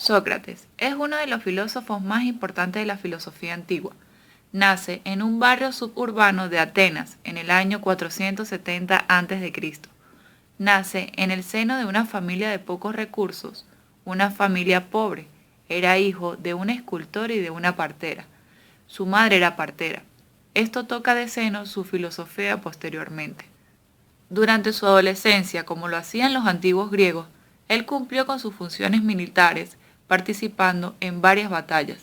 Sócrates es uno de los filósofos más importantes de la filosofía antigua. Nace en un barrio suburbano de Atenas en el año 470 a.C. Nace en el seno de una familia de pocos recursos, una familia pobre. Era hijo de un escultor y de una partera. Su madre era partera. Esto toca de seno su filosofía posteriormente. Durante su adolescencia, como lo hacían los antiguos griegos, él cumplió con sus funciones militares, participando en varias batallas.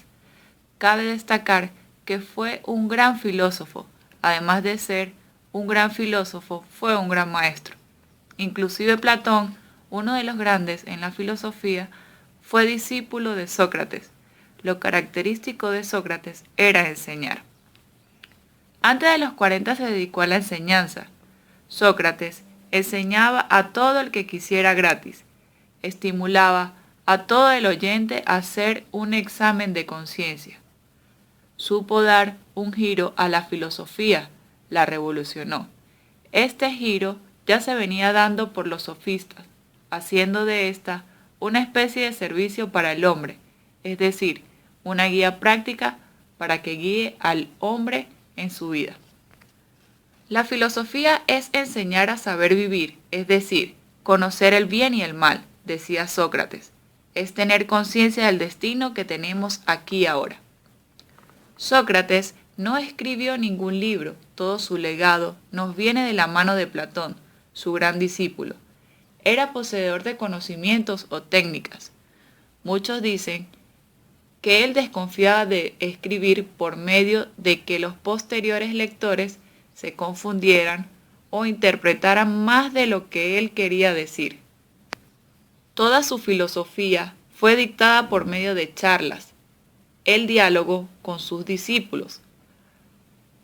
Cabe destacar que fue un gran filósofo. Además de ser un gran filósofo, fue un gran maestro. Inclusive Platón, uno de los grandes en la filosofía, fue discípulo de Sócrates. Lo característico de Sócrates era enseñar. Antes de los 40 se dedicó a la enseñanza. Sócrates enseñaba a todo el que quisiera gratis. Estimulaba a todo el oyente a hacer un examen de conciencia. Supo dar un giro a la filosofía, la revolucionó. Este giro ya se venía dando por los sofistas, haciendo de esta una especie de servicio para el hombre, es decir, una guía práctica para que guíe al hombre en su vida. La filosofía es enseñar a saber vivir, es decir, conocer el bien y el mal, decía Sócrates. Es tener conciencia del destino que tenemos aquí y ahora. Sócrates no escribió ningún libro, todo su legado nos viene de la mano de Platón, su gran discípulo. Era poseedor de conocimientos o técnicas. Muchos dicen que él desconfiaba de escribir por medio de que los posteriores lectores se confundieran o interpretaran más de lo que él quería decir. Toda su filosofía fue dictada por medio de charlas, el diálogo con sus discípulos.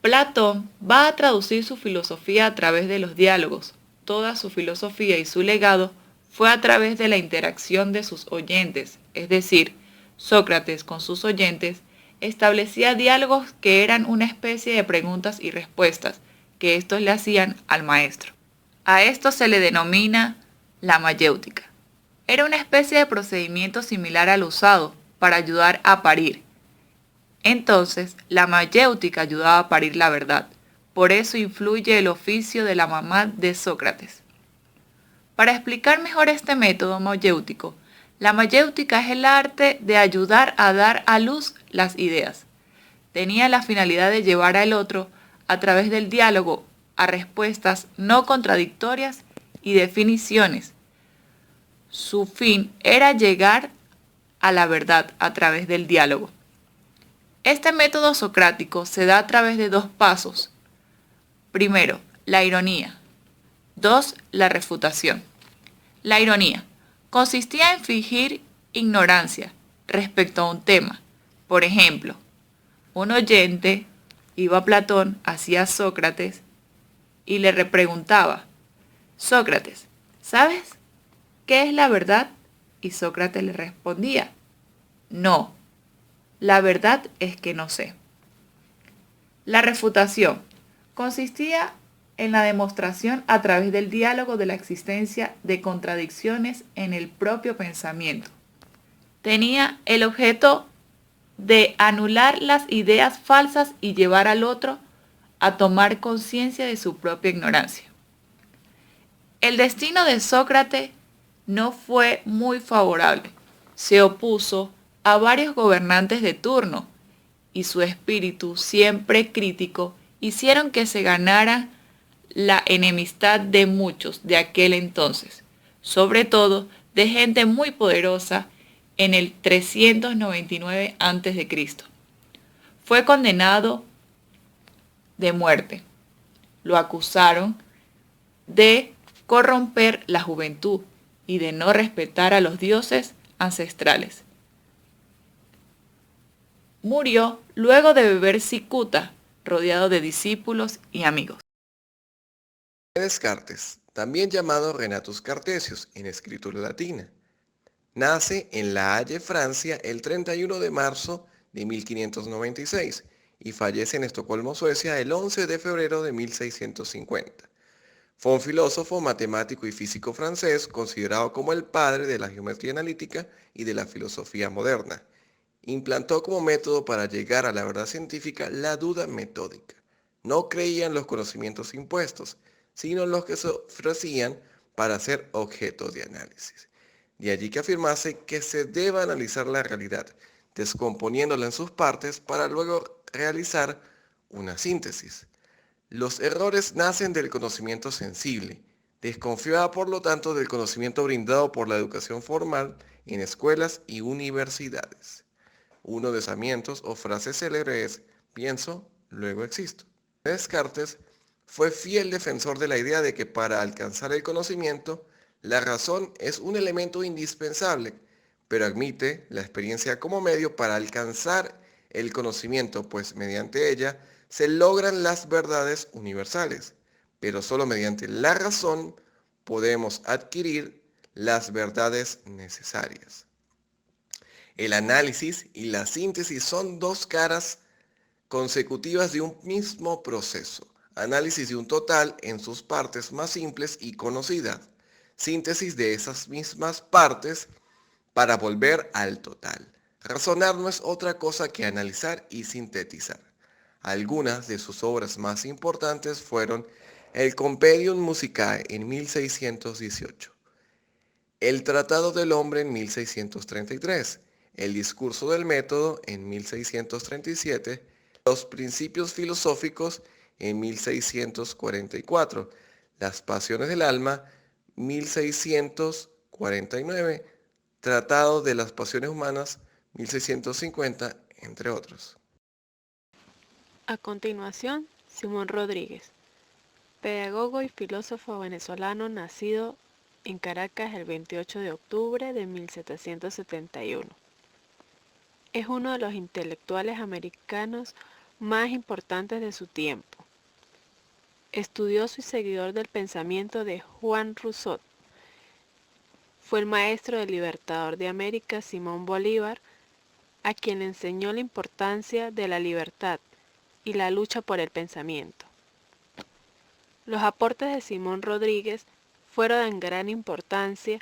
Platón va a traducir su filosofía a través de los diálogos. Toda su filosofía y su legado fue a través de la interacción de sus oyentes, es decir, Sócrates con sus oyentes establecía diálogos que eran una especie de preguntas y respuestas que estos le hacían al maestro. A esto se le denomina la mayéutica. Era una especie de procedimiento similar al usado para ayudar a parir. Entonces, la mayéutica ayudaba a parir la verdad. Por eso influye el oficio de la mamá de Sócrates. Para explicar mejor este método mayéutico, la mayéutica es el arte de ayudar a dar a luz las ideas. Tenía la finalidad de llevar al otro, a través del diálogo, a respuestas no contradictorias y definiciones. Su fin era llegar a la verdad a través del diálogo. Este método socrático se da a través de dos pasos. Primero, la ironía. 2. La refutación. La ironía consistía en fingir ignorancia respecto a un tema. Por ejemplo, un oyente iba a Platón, hacia Sócrates, y le preguntaba: Sócrates, ¿sabes qué es la verdad? Y Sócrates le respondía: no, la verdad es que no sé. La refutación consistía en la demostración a través del diálogo de la existencia de contradicciones en el propio pensamiento. Tenía el objeto de anular las ideas falsas y llevar al otro a tomar conciencia de su propia ignorancia. El destino de Sócrates no fue muy favorable. Se opuso a varios gobernantes de turno y su espíritu siempre crítico hicieron que se ganara la enemistad de muchos de aquel entonces, sobre todo de gente muy poderosa en el 399 a.C. Fue condenado de muerte. Lo acusaron de corromper la juventud y de no respetar a los dioses ancestrales. Murió luego de beber cicuta, rodeado de discípulos y amigos. Descartes, también llamado Renatus Cartesius en escritura latina, nace en La Haye, Francia, el 31 de marzo de 1596 y fallece en Estocolmo, Suecia, el 11 de febrero de 1650. Fue un filósofo, matemático y físico francés considerado como el padre de la geometría analítica y de la filosofía moderna. Implantó como método para llegar a la verdad científica la duda metódica. No creía en los conocimientos impuestos, sino en los que se ofrecían para ser objeto de análisis. De allí que afirmase que se debe analizar la realidad, descomponiéndola en sus partes para luego realizar una síntesis. Los errores nacen del conocimiento sensible. Desconfiaba por lo tanto del conocimiento brindado por la educación formal en escuelas y universidades. Uno de sus o frases célebres es, pienso, luego existo. Descartes fue fiel defensor de la idea de que para alcanzar el conocimiento, la razón es un elemento indispensable, pero admite la experiencia como medio para alcanzar el conocimiento, pues mediante ella se logran las verdades universales, pero solo mediante la razón podemos adquirir las verdades necesarias. El análisis y la síntesis son dos caras consecutivas de un mismo proceso. Análisis de un total en sus partes más simples y conocidas. Síntesis de esas mismas partes para volver al total. Razonar no es otra cosa que analizar y sintetizar. Algunas de sus obras más importantes fueron el Compendium Musicae en 1618, el Tratado del Hombre en 1633, el Discurso del Método en 1637, los Principios Filosóficos en 1644, las Pasiones del Alma 1649, Tratado de las Pasiones Humanas 1650, entre otros. A continuación, Simón Rodríguez, pedagogo y filósofo venezolano nacido en Caracas el 28 de octubre de 1771. Es uno de los intelectuales americanos más importantes de su tiempo. Estudioso y seguidor del pensamiento de Juan Rousseau, fue el maestro del libertador de América Simón Bolívar, a quien le enseñó la importancia de la libertad y la lucha por el pensamiento. Los aportes de Simón Rodríguez fueron de gran importancia.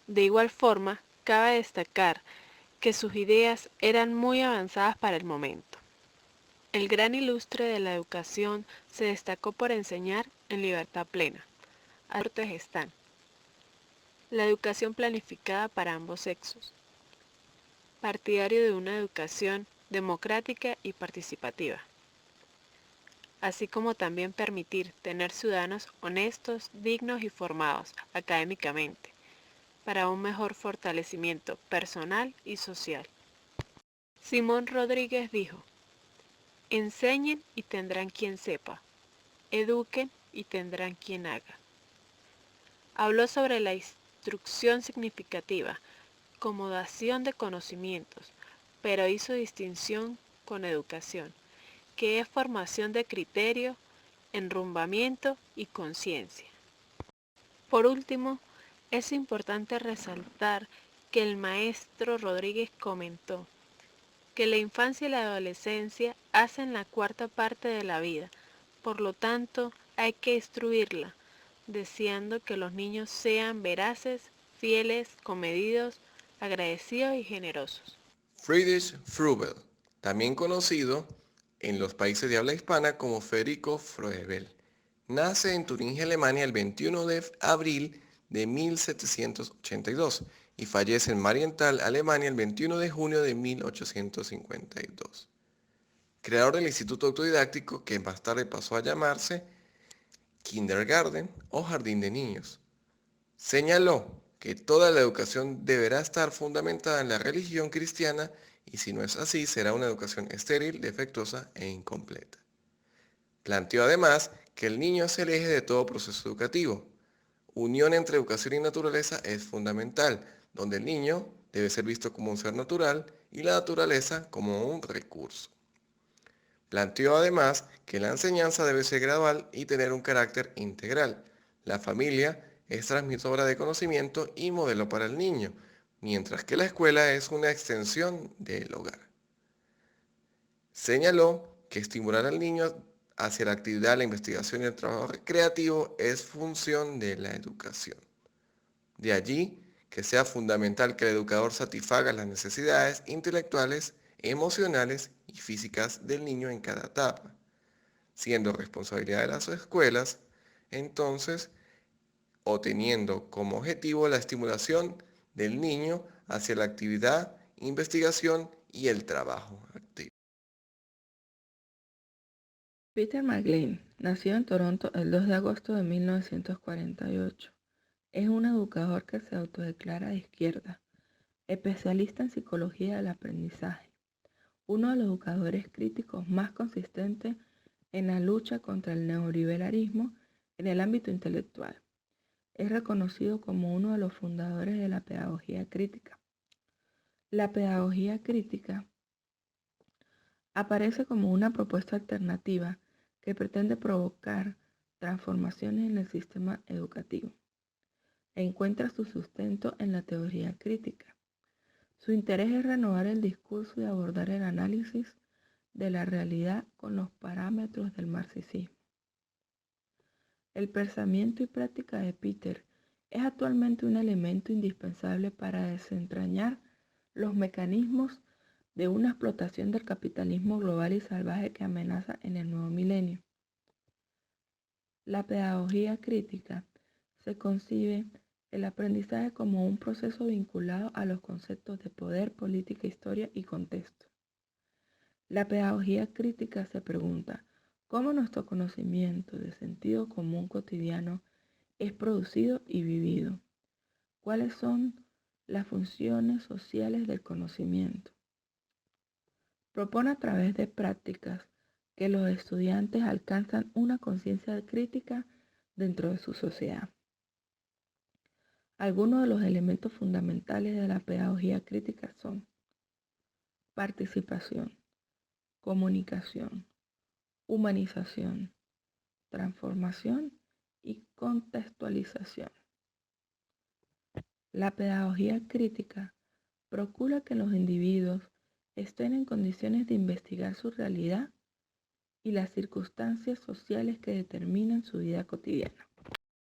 De igual forma, cabe destacar que sus ideas eran muy avanzadas para el momento. El gran ilustre de la educación se destacó por enseñar en libertad plena. Aportes están: la educación planificada para ambos sexos, partidario de una educación democrática y participativa, así como también permitir tener ciudadanos honestos, dignos y formados académicamente, para un mejor fortalecimiento personal y social. Simón Rodríguez dijo: enseñen y tendrán quien sepa, eduquen y tendrán quien haga. Habló sobre la instrucción significativa como dación de conocimientos, pero hizo distinción con educación, que es formación de criterio, enrumbamiento y conciencia. Por último, es importante resaltar que el maestro Rodríguez comentó que la infancia y la adolescencia hacen la cuarta parte de la vida, por lo tanto hay que instruirla, deseando que los niños sean veraces, fieles, comedidos, agradecidos y generosos. Friedrich Froebel, también conocido en los países de habla hispana como Federico Froebel, nace en Turingia, Alemania, el 21 de abril de 1782 y fallece en Marienthal, Alemania, el 21 de junio de 1852. Creador del Instituto Autodidáctico, que más tarde pasó a llamarse Kindergarten o Jardín de Niños. Señaló que toda la educación deberá estar fundamentada en la religión cristiana y si no es así será una educación estéril, defectuosa e incompleta. Planteó además que el niño es el eje de todo proceso educativo. Unión entre educación y naturaleza es fundamental, donde el niño debe ser visto como un ser natural y la naturaleza como un recurso. Planteó además que la enseñanza debe ser gradual y tener un carácter integral. La familia es transmisora de conocimiento y modelo para el niño, mientras que la escuela es una extensión del hogar. Señaló que estimular al niño hacia la actividad, la investigación y el trabajo creativo es función de la educación. De allí que sea fundamental que el educador satisfaga las necesidades intelectuales, emocionales y físicas del niño en cada etapa, siendo responsabilidad de las escuelas, entonces, o teniendo como objetivo la estimulación del niño hacia la actividad, investigación y el trabajo activo. Peter McLean nació en Toronto el 2 de agosto de 1948. Es un educador que se autodeclara de izquierda, especialista en psicología del aprendizaje, uno de los educadores críticos más consistentes en la lucha contra el neoliberalismo en el ámbito intelectual. Es reconocido como uno de los fundadores de la pedagogía crítica. La pedagogía crítica aparece como una propuesta alternativa que pretende provocar transformaciones en el sistema educativo. Encuentra su sustento en la teoría crítica. Su interés es renovar el discurso y abordar el análisis de la realidad con los parámetros del marxismo. El pensamiento y práctica de Peter es actualmente un elemento indispensable para desentrañar los mecanismos de una explotación del capitalismo global y salvaje que amenaza en el nuevo milenio. La pedagogía crítica se concibe el aprendizaje como un proceso vinculado a los conceptos de poder, política, historia y contexto. La pedagogía crítica se pregunta cómo nuestro conocimiento de sentido común cotidiano es producido y vivido. ¿Cuáles son las funciones sociales del conocimiento? Propone a través de prácticas que los estudiantes alcanzan una conciencia crítica dentro de su sociedad. Algunos de los elementos fundamentales de la pedagogía crítica son participación, comunicación, humanización, transformación y contextualización. La pedagogía crítica procura que los individuos estén en condiciones de investigar su realidad y las circunstancias sociales que determinan su vida cotidiana.